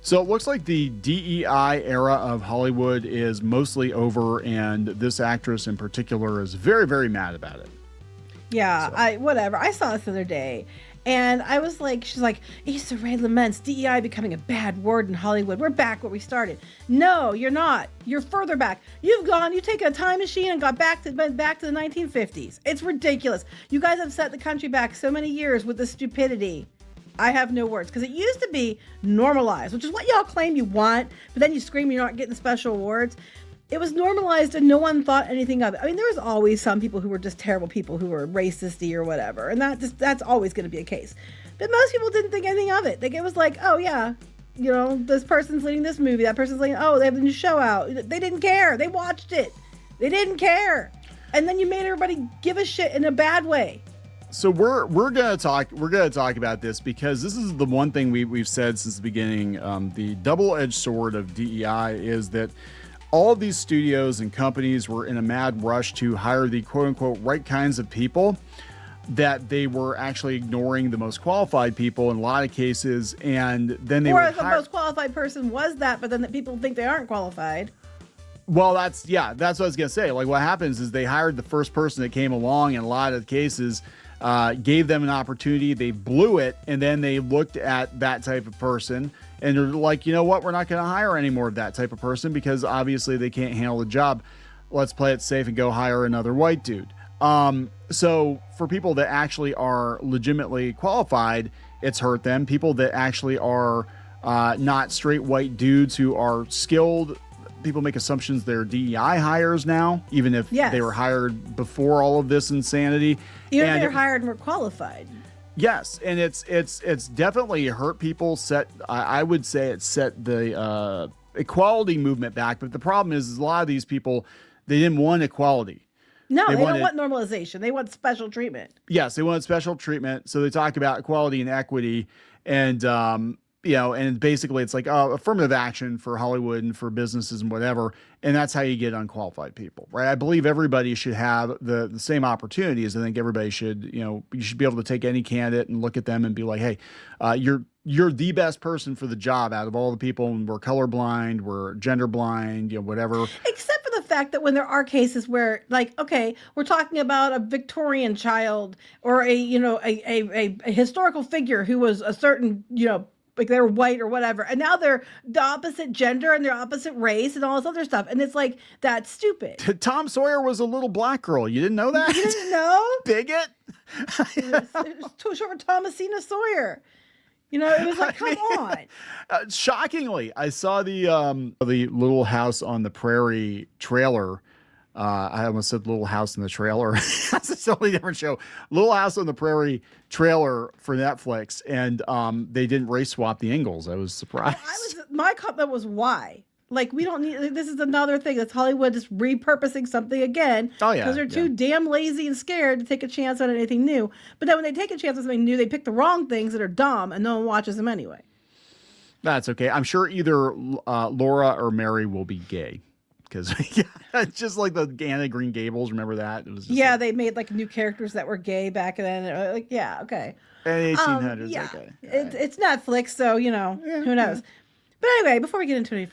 So it looks like the DEI era of Hollywood is mostly over, and this actress in particular is very, very mad about it. Yeah, So. whatever. I saw this the other day, and I was like, she's like, Issa Rae laments DEI becoming a bad word in Hollywood. We're back where we started. No, you're not. You're further back. You've taken a time machine and got back to the 1950s. It's ridiculous. You guys have set the country back so many years with this stupidity. I have no words, because it used to be normalized, which is what y'all claim you want, but then you scream you're not getting special awards. It was normalized and no one thought anything of it. I mean, there was always some people who were just terrible people who were racist-y or whatever, and that's always going to be a case. But most people didn't think anything of it. Like, it was like, oh yeah, this person's leading this movie, that person's leading, oh, they have a new show out. They didn't care. They watched it. They didn't care. And then you made everybody give a shit in a bad way. So we're gonna talk about this, because this is the one thing we've said since the beginning. The double-edged sword of DEI is that all of these studios and companies were in a mad rush to hire the quote-unquote right kinds of people, that they were actually ignoring the most qualified people in a lot of cases, and then they or the most qualified person was that, but then the people think they aren't qualified. Well, that's what I was gonna say. Like, what happens is they hired the first person that came along in a lot of cases. Gave them an opportunity, they blew it, and then they looked at that type of person and they're like, you know what, we're not going to hire any more of that type of person, because obviously they can't handle the job. Let's play it safe and go hire another white dude. So for people that actually are legitimately qualified, it's hurt them. People that actually are not straight white dudes who are skilled, people make assumptions they're DEI hires now, even if they were hired before all of this insanity. Even if they're hired and were qualified. Yes, and it's definitely hurt people. I would say it set the equality movement back. But the problem is a lot of these people, they didn't want equality. No, they don't want normalization. They want special treatment. Yes, they wanted special treatment. So they talk about equality and equity, and and basically it's like affirmative action for Hollywood and for businesses and whatever. And that's how you get unqualified people, right? I believe everybody should have the same opportunities. I think everybody should, you should be able to take any candidate and look at them and be like, hey, you're the best person for the job out of all the people. And we're colorblind, we're gender blind, whatever. Except for the fact that when there are cases where, like, okay, we're talking about a Victorian child or a historical figure who was a certain, like they're white or whatever, and now they're the opposite gender and they're opposite race and all this other stuff, and it's like, that's stupid. Tom Sawyer was a little black girl. You didn't know that? You didn't know? Bigot. It was too short for Thomasina Sawyer. It was like, come on. Shockingly, I saw the Little House on the Prairie trailer. I almost said Little House in the Trailer. That's a totally different show. Little House on the Prairie trailer for Netflix, and they didn't race swap the Ingalls. I was surprised. My comment was, why? Like, we don't need, this is another thing that's Hollywood just repurposing something again. Oh yeah, because they're too damn lazy and scared to take a chance on anything new. But then when they take a chance on something new, they pick the wrong things that are dumb, and no one watches them anyway. That's okay. I'm sure either Laura or Mary will be gay. Because it's just like the Anna Green Gables. Remember that? It was just they made like new characters that were gay back then. Like, okay. In 1800s. Yeah. Okay. It's Netflix, so who knows. But anyway, before we get into any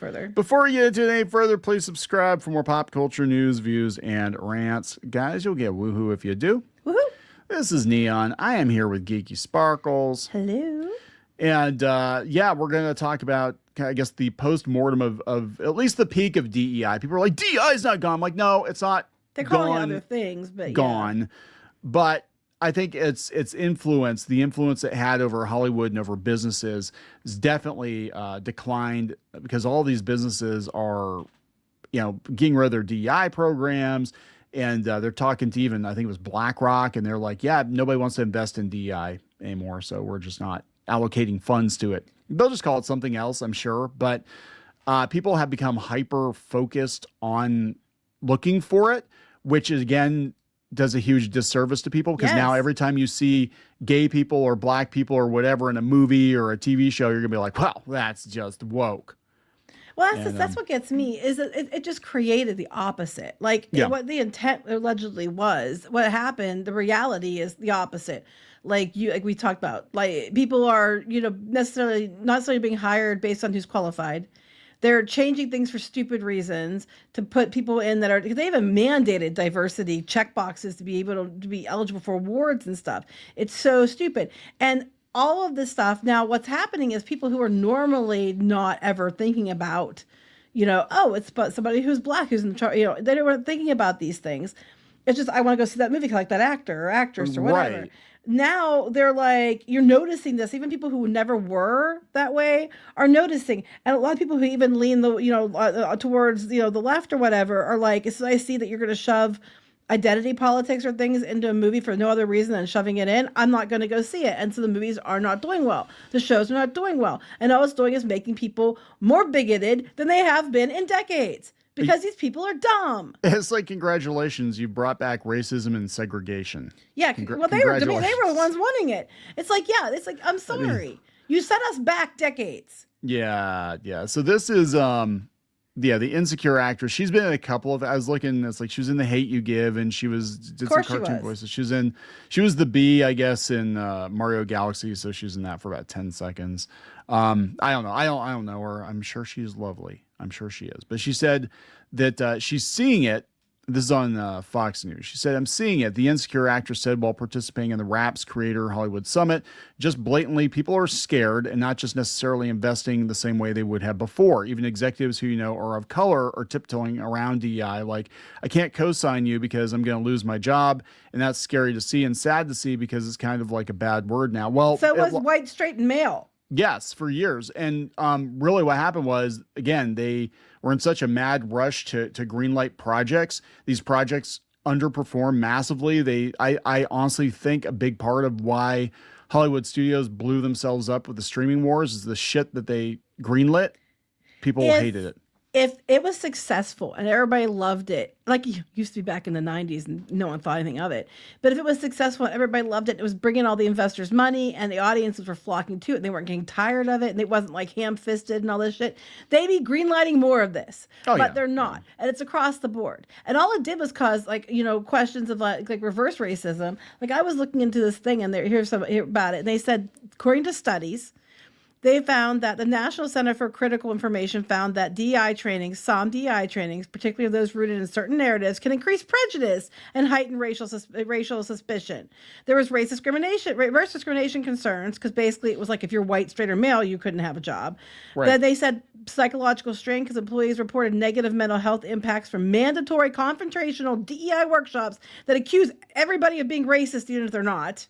further, please subscribe for more pop culture news, views, and rants. Guys, you'll get woohoo if you do. Woohoo! This is Kneon. I am here with Geeky Sparkles. Hello. And we're going to talk about, I guess, the post-mortem of at least the peak of DEI. People are like, DEI is not gone. I'm like, no, it's not. They're calling it other things, but gone. But I think its influence, the influence it had over Hollywood and over businesses, has definitely declined, because all these businesses are, getting rid of their DEI programs. And they're talking to even, I think it was BlackRock, and they're like, yeah, nobody wants to invest in DEI anymore, so we're just not allocating funds to it. They'll just call it something else, I'm sure. But people have become hyper focused on looking for it, which again does a huge disservice to people, because now every time you see gay people or black people or whatever in a movie or a TV show, you're gonna be like, well, that's just woke. Well, And that's what gets me is that it just created the opposite. Like Yeah. what the intent allegedly was, what happened, the reality is the opposite. Like we talked about, like people are, necessarily not necessarily being hired based on who's qualified. They're changing things for stupid reasons to put people in that are, because they even mandated diversity checkboxes to be able to be eligible for awards and stuff. It's so stupid. And all of this stuff. Now, what's happening is people who are normally not ever thinking about, oh, it's but somebody who's black who's in the chart, they weren't thinking about these things. It's just, I want to go see that movie, like that actor or actress or whatever. Right. Now they're like, you're noticing this. Even people who never were that way are noticing. And a lot of people who even lean towards, the left or whatever are like, as I see that you're going to shove identity politics or things into a movie for no other reason than shoving it in, I'm not going to go see it. And so the movies are not doing well. The shows are not doing well. And all it's doing is making people more bigoted than they have been in decades. Because these people are dumb. It's like, congratulations, you brought back racism and segregation. Yeah, well, they were the ones wanting it. It's like, I'm sorry. You set us back decades. Yeah. So this is, the insecure actress. She's been in a couple of, I was looking, it's like she was in The Hate U Give, and did some cartoon voices. She was the bee, I guess, in Mario Galaxy, so she was in that for about 10 seconds. I don't know. I don't know her. I'm sure she's lovely. I'm sure she is. But she said that she's seeing it. This is on Fox News. She said, I'm seeing it. The insecure actress said while participating in the Raps Creator Hollywood Summit, just blatantly, people are scared and not just necessarily investing the same way they would have before. Even executives who, are of color are tiptoeing around DEI. Like, I can't co-sign you because I'm going to lose my job. And that's scary to see and sad to see because it's kind of like a bad word now. Well, so it was white, straight, and male. Yes, for years. And really what happened was, again, they were in such a mad rush to greenlight projects. These projects underperform massively. I honestly think a big part of why Hollywood studios blew themselves up with the streaming wars is the shit that they greenlit. People hated it. If it was successful and everybody loved it, like it used to be back in the 90s and no one thought anything of it. But if it was successful and everybody loved it, it was bringing all the investors money and the audiences were flocking to it. And they weren't getting tired of it. And it wasn't like ham-fisted and all this shit. They'd be greenlighting more of this. But they're not. And it's across the board. And all it did was cause questions of like reverse racism. Like I was looking into this thing and here's about it. And they said, according to studies, they found that the National Center for Critical Information found that DEI trainings, some DEI trainings, particularly those rooted in certain narratives, can increase prejudice and heighten racial suspicion. There was reverse discrimination concerns, because basically it was like if you're white, straight, or male, you couldn't have a job. Right. Then they said psychological strain, because employees reported negative mental health impacts from mandatory confrontational DEI workshops that accuse everybody of being racist, even if they're not.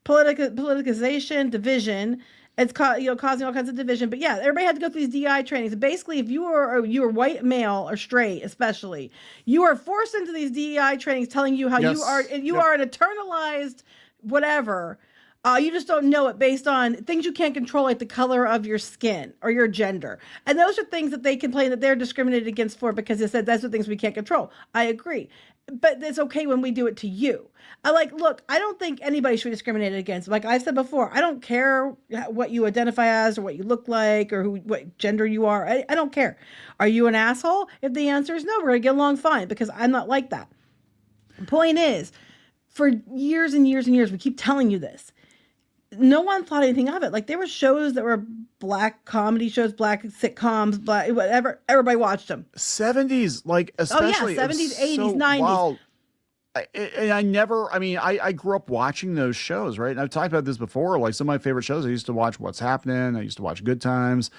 Politicization, division. It's causing all kinds of division. But yeah, everybody had to go through these DEI trainings. Basically, if you are white, male, or straight, especially, you are forced into these DEI trainings telling you how you are an internalized whatever. You just don't know it based on things you can't control, like the color of your skin or your gender. And those are things that they complain that they're discriminated against for, because they said those are things we can't control. I agree. But it's okay when we do it to you. Look, I don't think anybody should be discriminated against. Like I've said before, I don't care what you identify as or what you look like or what gender you are. I don't care. Are you an asshole? If the answer is no, we're going to get along fine, because I'm not like that. The point is, for years and years and years, we keep telling you this. No one thought anything of it. Like there were shows that were black comedy shows, black sitcoms, black whatever. Everybody watched them. 70s, like especially 70s, 80s, so 90s. Wild. I grew up watching those shows, right? And I've talked about this before. Like some of my favorite shows, I used to watch What's Happening. I used to watch Good Times.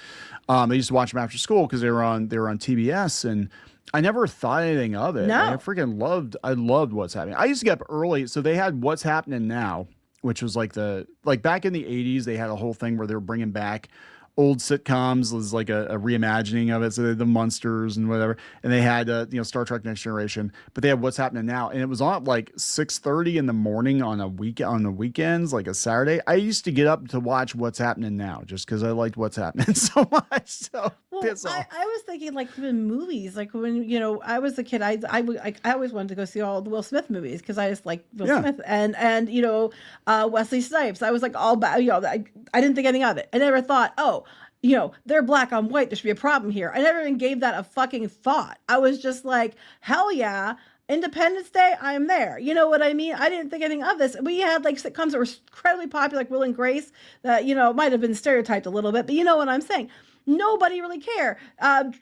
I used to watch them after school because they were on TBS, and I never thought anything of it. No. I loved What's Happening. I used to get up early, so they had What's Happening Now, which was like back in the 80s, they had a whole thing where they were bringing back old sitcoms. It was like a reimagining of it. So they had the Munsters and whatever. And they had, Star Trek Next Generation, but they had What's Happening Now. And it was on at like 6:30 in the morning on the weekends, like a Saturday. I used to get up to watch What's Happening Now just because I liked What's Happening so much. So I was thinking like even movies, like when, I was a kid, I always wanted to go see all the Will Smith movies because I just like Will Smith and Wesley Snipes. I was like all about, I didn't think anything of it. I never thought, they're black on white. There should be a problem here. I never even gave that a fucking thought. I was just like, hell yeah. Independence Day, I am there. You know what I mean? I didn't think anything of this. We had like sitcoms that were incredibly popular, like Will and Grace, that, might have been stereotyped a little bit, but you know what I'm saying? Nobody really cared.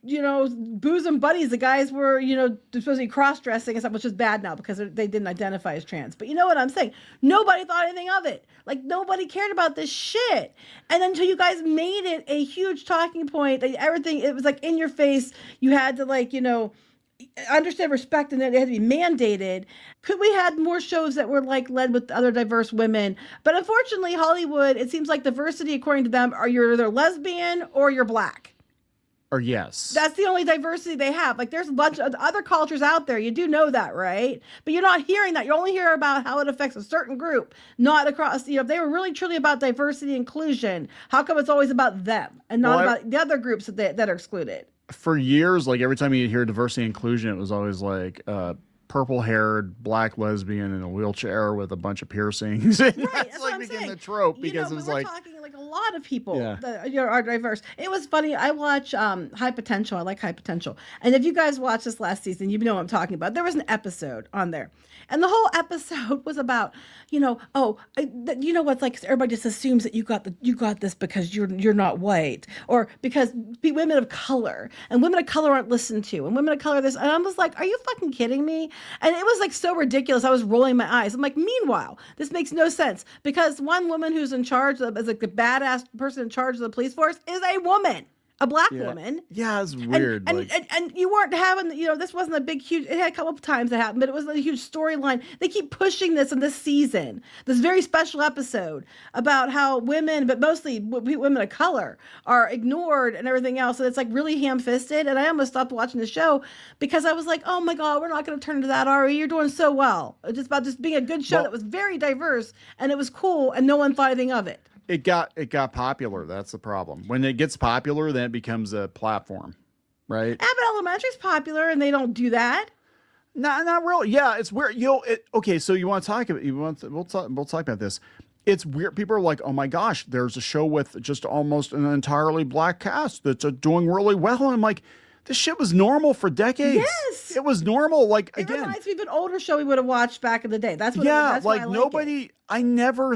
Booze and Buddies, the guys were, supposed to be cross-dressing and stuff, which is bad now because they didn't identify as trans. But you know what I'm saying? Nobody thought anything of it. Like, nobody cared about this shit. And until you guys made it a huge talking point, that everything, it was like in your face. You had to understand, respect, and that it had to be mandated. Could we had more shows that were like led with other diverse women? But unfortunately, Hollywood, it seems like diversity, according to them, are you're either lesbian or you're black. Or yes. That's the only diversity they have. Like, there's a bunch of other cultures out there. You do know that, right? But you're not hearing that. You only hear about how it affects a certain group, not across, if they were really truly about diversity inclusion, how come it's always about them and not about the other groups that are excluded? For years, like every time you hear diversity inclusion, it was always like purple-haired black lesbian in a wheelchair with a bunch of piercings. Right, that's like became the trope because it was we're like talking like a lot of people that are diverse. It was funny. I watch High Potential. I like High Potential. And if you guys watched this last season, you know what I'm talking about. There was an episode on there. And the whole episode was about, what's like, everybody just assumes that you got this because you're not white, or because women of color, and women of color aren't listened to, and women of color this. And I was like, are you fucking kidding me? And it was like so ridiculous. I was rolling my eyes. I'm like, meanwhile, this makes no sense because one woman who's in charge of, as like the badass person in charge of the police force, is a woman. A black woman. Yeah, it's weird. And you weren't having, this wasn't a big, huge, it had a couple of times that happened, but it wasn't a huge storyline. They keep pushing this in this season, this very special episode about how women, but mostly women of color, are ignored and everything else. And it's like really ham-fisted. And I almost stopped watching the show because I was like, oh my God, we're not going to turn to that, Ari. You're doing so well. It's just about just being a good show that was very diverse and it was cool and no one thought anything of it. It got popular. That's the problem. When it gets popular, then it becomes a platform, right? Abbott Elementary's popular, and they don't do that. No, not really. Yeah, it's weird. Okay, so you want to talk about? We'll talk about this. It's weird. People are like, oh my gosh, there's a show with just almost an entirely black cast that's doing really well, and I'm like, this shit was normal for decades. Yes, it was normal. Like, it reminds me of an older show we would have watched back in the day. That's what. That's like why nobody. I never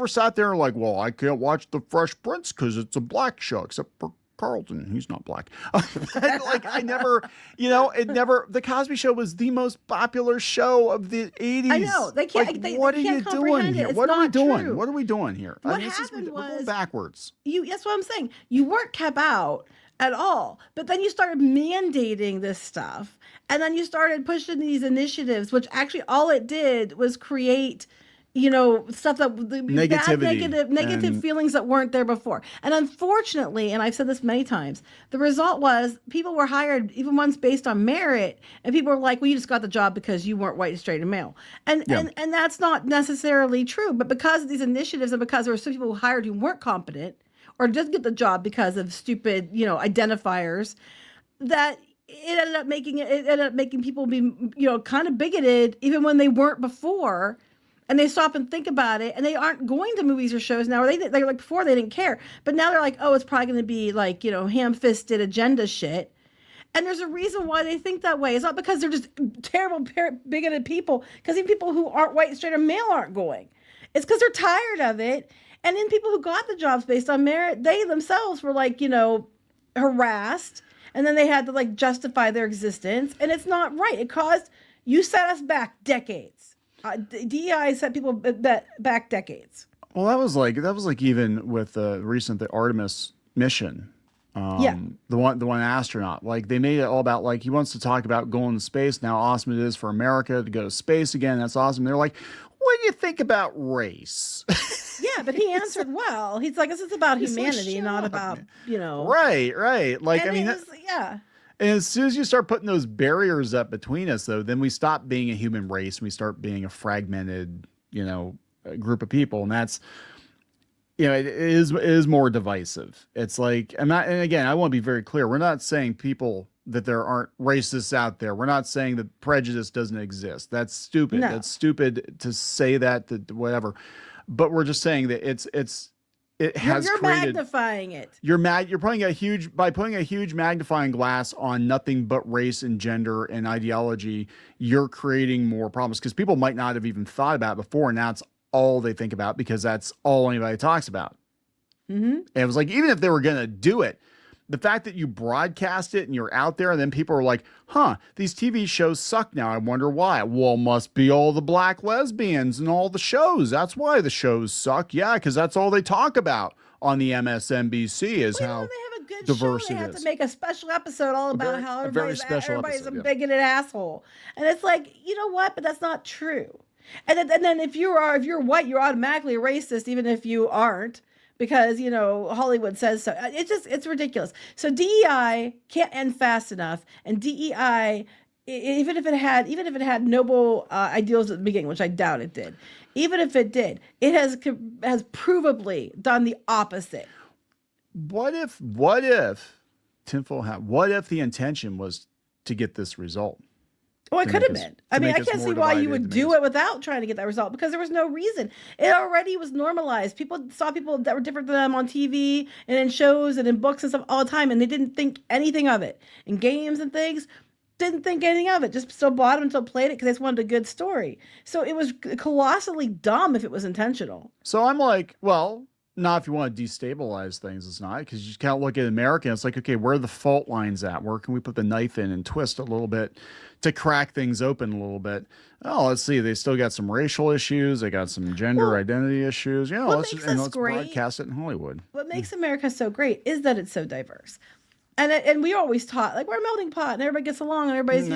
sat there and like, well, I can't watch The Fresh Prince because it's a black show, except for Carlton. He's not black. Like I never, it never. The Cosby Show was the most popular show of the 80s. I know they can't. Like, what are you doing here? What are we doing? True. What are we doing here? What happened was we're going backwards. That's what I'm saying. You weren't kept out at all. But then you started mandating this stuff. And then you started pushing these initiatives, which actually all it did was create, stuff that negative feelings that weren't there before. And unfortunately, and I've said this many times, the result was people were hired, even ones based on merit, and people were like, well, you just got the job because you weren't white, straight, and male. And that's not necessarily true. But because of these initiatives and because there were some people who hired who weren't competent, or just get the job because of stupid, identifiers, that it ended up making people be, kind of bigoted even when they weren't before, and they stop and think about it, and they aren't going to movies or shows now. Or they're like before they didn't care, but now they're like, oh, it's probably going to be like ham-fisted agenda shit. And there's a reason why they think that way. It's not because they're just terrible bigoted people, because even people who aren't white, straight, or male aren't going. It's because they're tired of it. And then people who got the jobs based on merit, they themselves were like, harassed. And then they had to like justify their existence. And it's not right. You set us back decades. DEI set people back decades. Well, that was like even with the Artemis mission. The one astronaut, like they made it all about like he wants to talk about going to space, now how awesome it is for America to go to space again. That's awesome. They're like, what do you think about race? Yeah, but he answered well. He's like, this is about humanity, not about, Right. Like, and And as soon as you start putting those barriers up between us, though, then we stop being a human race and we start being a fragmented, group of people. And that's, it is more divisive. It's like, and again, I want to be very clear. We're not saying that there aren't racists out there. We're not saying that prejudice doesn't exist. That's stupid. No. That's stupid to say that, whatever. But we're just saying that it has You're created. magnifying it. You're putting a huge magnifying glass on nothing but race and gender and ideology. You're creating more problems because people might not have even thought about it before, and that's all they think about because that's all anybody talks about. And it was like, even if they were going to do it, the fact that you broadcast it and you're out there and then people are like, huh, these TV shows suck now. I wonder why. Well, must be all the black lesbians and all the shows. That's why the shows suck. Yeah, because that's all they talk about on the MSNBC is how they have a good diverse show. They it have is. to make a special episode all about how everybody's episode, a bigoted asshole. And it's like, you know what? But that's not true. And then if you're white, you're automatically a racist, even if you aren't. Because, you know, Hollywood says so. It's ridiculous. So DEI can't end fast enough. And DEI, even if it had noble ideals at the beginning, which I doubt it did, even if it did, it has provably done the opposite. What if tinfoil hat? What if the intention was to get this result? Well, it could have been. I mean, I can't see why you would do it without trying to get that result because there was no reason. It already was normalized. People saw people that were different than them on TV and in shows and in books and stuff all the time, and they didn't think anything of it. In games and things, didn't think anything of it. Just still bought it and still played it because they just wanted a good story. So it was colossally dumb if it was intentional. So I'm like, well, not if you want to destabilize things, it's not, because you can't look at America and it's like, okay, where are the fault lines at? Where can we put the knife in and twist a little bit to crack things open a little bit? Oh, let's see. They still got some racial issues. They got some gender identity issues. You know, let's broadcast it in Hollywood. What makes America so great is that it's so diverse. And we always taught, like, we're a melting pot and everybody gets along and everybody's,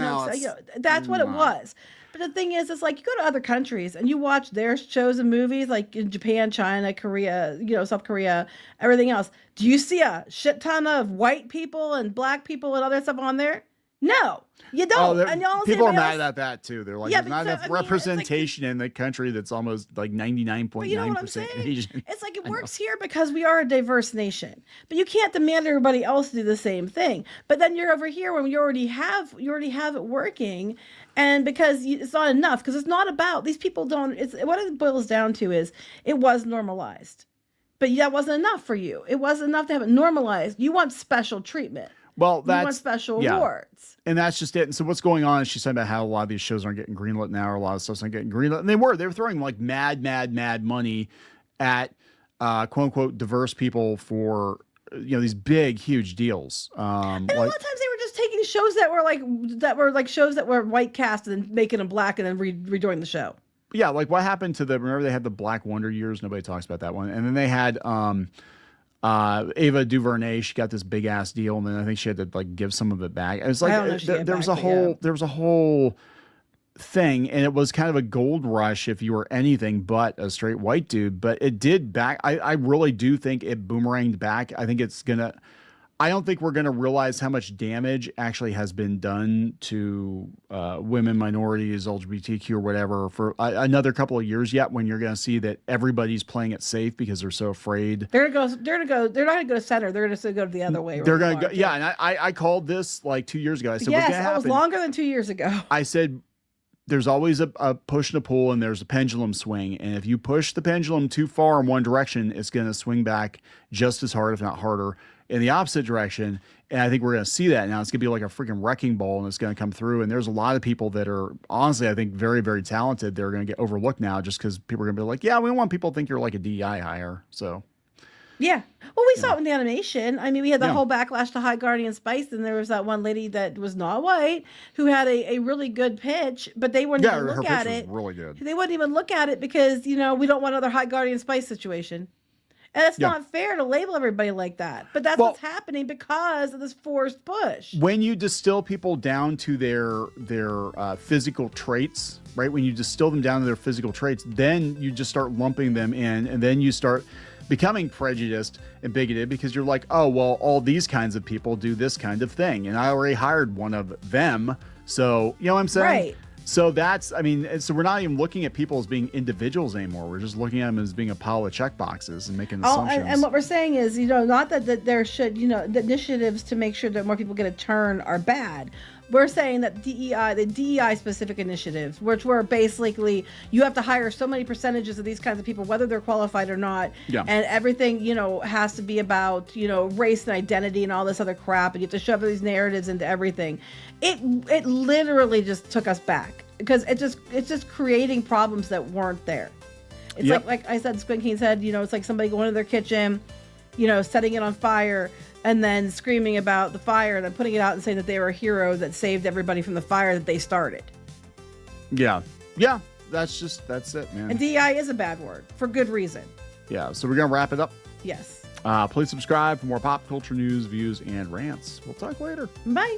that's what it was. But the thing is, it's like you go to other countries and you watch their shows and movies, like in Japan, China, Korea, South Korea, everything else. Do you see a shit ton of white people and black people and other stuff on there? No, you don't. And people are mad at that too. They're like, there's not enough representation in the country that's almost like 99.9% Asian. It's like it works here because we are a diverse nation, but you can't demand everybody else to do the same thing. But then you're over here when you already have it working, and because it's not enough, because it's not about these people don't. It's what it boils down to is it was normalized, but that wasn't enough for you. It wasn't enough to have it normalized. You want special treatment. Well, that's you want special awards. And that's just it. And so what's going on is she's talking about how a lot of these shows aren't getting greenlit now, or a lot of stuff's not getting greenlit. And they were throwing like mad money at quote unquote diverse people for these big, huge deals. And a lot of times they were just taking shows that were shows that were white cast and then making them black and then redoing the show. Yeah, like what happened to remember they had the Black Wonder Years? Nobody talks about that one. And then they had Ava DuVernay. She got this big ass deal, and then I think she had to like give some of it back. It was like there was a whole thing, and it was kind of a gold rush if you were anything but a straight white dude. But it did back. I really do think it boomeranged back. I don't think we're gonna realize how much damage actually has been done to women, minorities, LGBTQ, or whatever for another couple of years yet. When you're gonna see that everybody's playing it safe because they're so afraid. They're not gonna go to center. They're gonna go the other way. They're gonna go. Yeah, and I called this like 2 years ago. I said, yes, that was longer than 2 years ago. I said, there's always a push and a pull, and there's a pendulum swing. And if you push the pendulum too far in one direction, it's going to swing back just as hard, if not harder, in the opposite direction. And I think we're going to see that now. It's going to be like a freaking wrecking ball, and it's going to come through. And there's a lot of people that are, honestly, I think very, very talented. They're going to get overlooked now just because people are going to be like, yeah, we don't want people to think you're like a DEI hire. So. Yeah. Well, we saw it in the animation. I mean, we had the whole Backlash to High Guardian Spice, and there was that one lady that was not white who had a really good pitch, but they wouldn't even look at it. Was really good. They wouldn't even look at it because, we don't want another High Guardian Spice situation. And it's not fair to label everybody like that. But that's what's happening because of this forced push. When you distill people down to their physical traits, right? When you distill them down to their physical traits, then you just start lumping them in, and then you start becoming prejudiced and bigoted because you're like, oh, well, all these kinds of people do this kind of thing. And I already hired one of them. So, you know what I'm saying? Right. So so we're not even looking at people as being individuals anymore. We're just looking at them as being a pile of check boxes and making assumptions. And what we're saying is, not that there should, the initiatives to make sure that more people get a turn are bad. we're saying that the DEI specific initiatives, which were basically you have to hire so many percentages of these kinds of people, whether they're qualified or not, and everything has to be about race and identity and all this other crap, and you have to shove these narratives into everything. It literally just took us back because it's just creating problems that weren't there. It's like I said, Squid King said, it's like somebody going to their kitchen, setting it on fire. And then screaming about the fire and then putting it out and saying that they were a hero that saved everybody from the fire that they started. Yeah. That's it, man. And DEI is a bad word for good reason. Yeah. So we're going to wrap it up. Yes. Please subscribe for more pop culture news, views, and rants. We'll talk later. Bye.